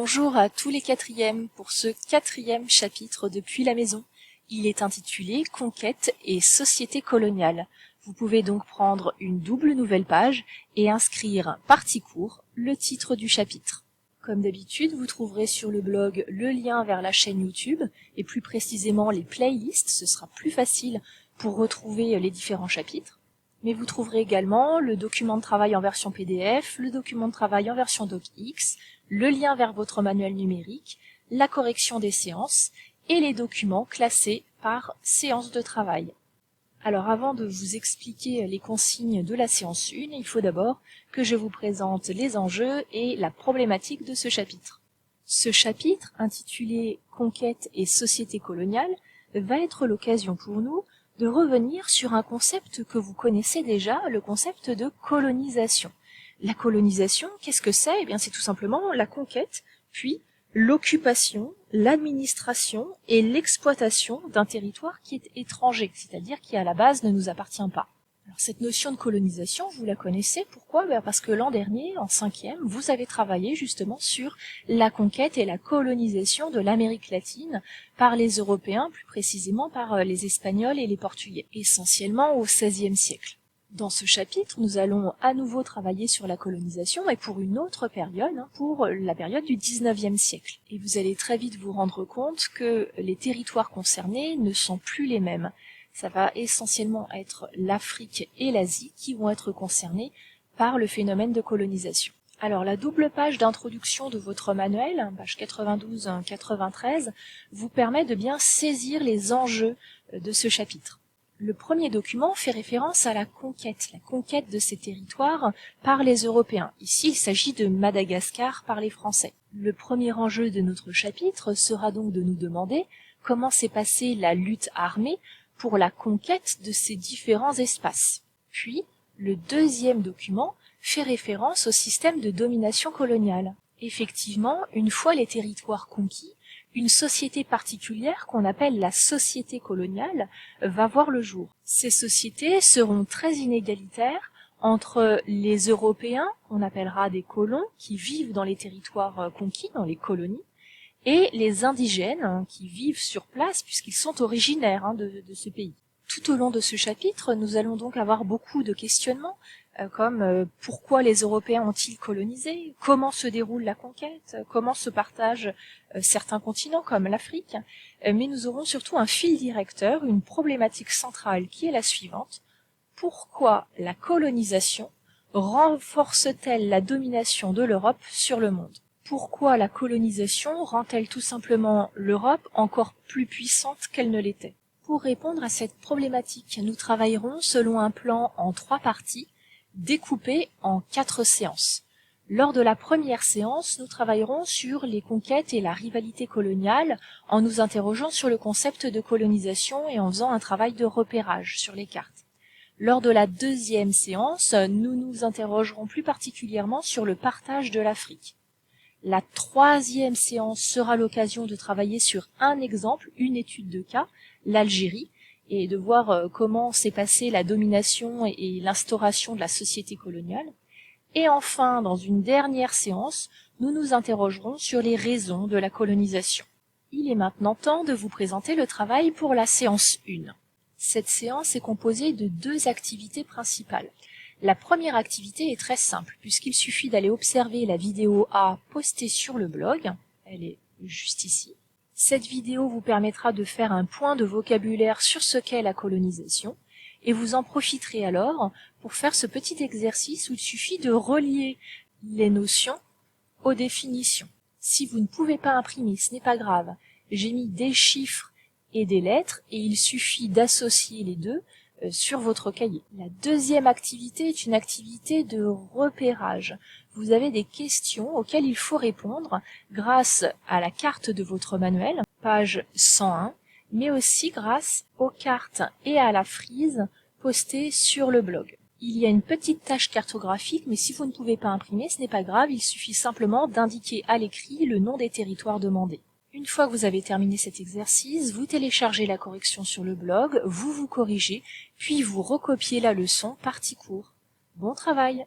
Bonjour à tous les quatrièmes pour ce 4e chapitre depuis la maison. Il est intitulé « Conquête et société coloniale ». Vous pouvez donc prendre une double nouvelle page et inscrire partie court le titre du chapitre. Comme d'habitude, vous trouverez sur le blog le lien vers la chaîne YouTube et plus précisément les playlists, ce sera plus facile pour retrouver les différents chapitres. Mais vous trouverez également le document de travail en version PDF, le document de travail en version DocX, le lien vers votre manuel numérique, la correction des séances et les documents classés par séance de travail. Alors avant de vous expliquer les consignes de la séance 1, il faut d'abord que je vous présente les enjeux et la problématique de ce chapitre. Ce chapitre, intitulé « Conquête et société coloniale », va être l'occasion pour nous de revenir sur un concept que vous connaissez déjà, le concept de colonisation. La colonisation, qu'est-ce que c'est ? Eh bien, c'est tout simplement la conquête, puis l'occupation, l'administration et l'exploitation d'un territoire qui est étranger, c'est-à-dire qui à la base ne nous appartient pas. Alors, cette notion de colonisation, vous la connaissez, pourquoi ? Parce que l'an dernier, en 5e, vous avez travaillé justement sur la conquête et la colonisation de l'Amérique latine par les Européens, plus précisément par les Espagnols et les Portugais, essentiellement au XVIe siècle. Dans ce chapitre, nous allons à nouveau travailler sur la colonisation, mais pour une autre période, pour la période du XIXe siècle. Et vous allez très vite vous rendre compte que les territoires concernés ne sont plus les mêmes. Ça va essentiellement être l'Afrique et l'Asie qui vont être concernés par le phénomène de colonisation. Alors la double page d'introduction de votre manuel, page 92-93, vous permet de bien saisir les enjeux de ce chapitre. Le premier document fait référence à la conquête de ces territoires par les Européens. Ici, il s'agit de Madagascar par les Français. Le premier enjeu de notre chapitre sera donc de nous demander comment s'est passée la lutte armée pour la conquête de ces différents espaces. Puis, le deuxième document fait référence au système de domination coloniale. Effectivement, une fois les territoires conquis, une société particulière qu'on appelle la société coloniale va voir le jour. Ces sociétés seront très inégalitaires entre les Européens, qu'on appellera des colons, qui vivent dans les territoires conquis, dans les colonies, et les indigènes qui vivent sur place puisqu'ils sont originaires de ce pays. Tout au long de ce chapitre, nous allons donc avoir beaucoup de questionnements comme pourquoi les Européens ont-ils colonisé, comment se déroule la conquête, comment se partagent certains continents comme l'Afrique, mais nous aurons surtout un fil directeur, une problématique centrale qui est la suivante. Pourquoi la colonisation renforce-t-elle la domination de l'Europe sur le monde ? Pourquoi la colonisation rend-elle tout simplement l'Europe encore plus puissante qu'elle ne l'était ? Pour répondre à cette problématique, nous travaillerons selon un plan en 3 parties, découpé en 4 séances. Lors de la première séance, nous travaillerons sur les conquêtes et la rivalité coloniale en nous interrogeant sur le concept de colonisation et en faisant un travail de repérage sur les cartes. Lors de la deuxième séance, nous nous interrogerons plus particulièrement sur le partage de l'Afrique. La troisième séance sera l'occasion de travailler sur un exemple, une étude de cas, l'Algérie, et de voir comment s'est passée la domination et l'instauration de la société coloniale. Et enfin, dans une dernière séance, nous nous interrogerons sur les raisons de la colonisation. Il est maintenant temps de vous présenter le travail pour la séance 1. Cette séance est composée de 2 activités principales. La première activité est très simple, puisqu'il suffit d'aller observer la vidéo A postée sur le blog, elle est juste ici. Cette vidéo vous permettra de faire un point de vocabulaire sur ce qu'est la colonisation, et vous en profiterez alors pour faire ce petit exercice où il suffit de relier les notions aux définitions. Si vous ne pouvez pas imprimer, ce n'est pas grave, j'ai mis des chiffres et des lettres, et il suffit d'associer les deux sur votre cahier. La deuxième activité est une activité de repérage. Vous avez des questions auxquelles il faut répondre grâce à la carte de votre manuel, page 101, mais aussi grâce aux cartes et à la frise postée sur le blog. Il y a une petite tâche cartographique, mais si vous ne pouvez pas imprimer, ce n'est pas grave, il suffit simplement d'indiquer à l'écrit le nom des territoires demandés. Une fois que vous avez terminé cet exercice, vous téléchargez la correction sur le blog, vous corrigez, puis vous recopiez la leçon partie court. Bon travail!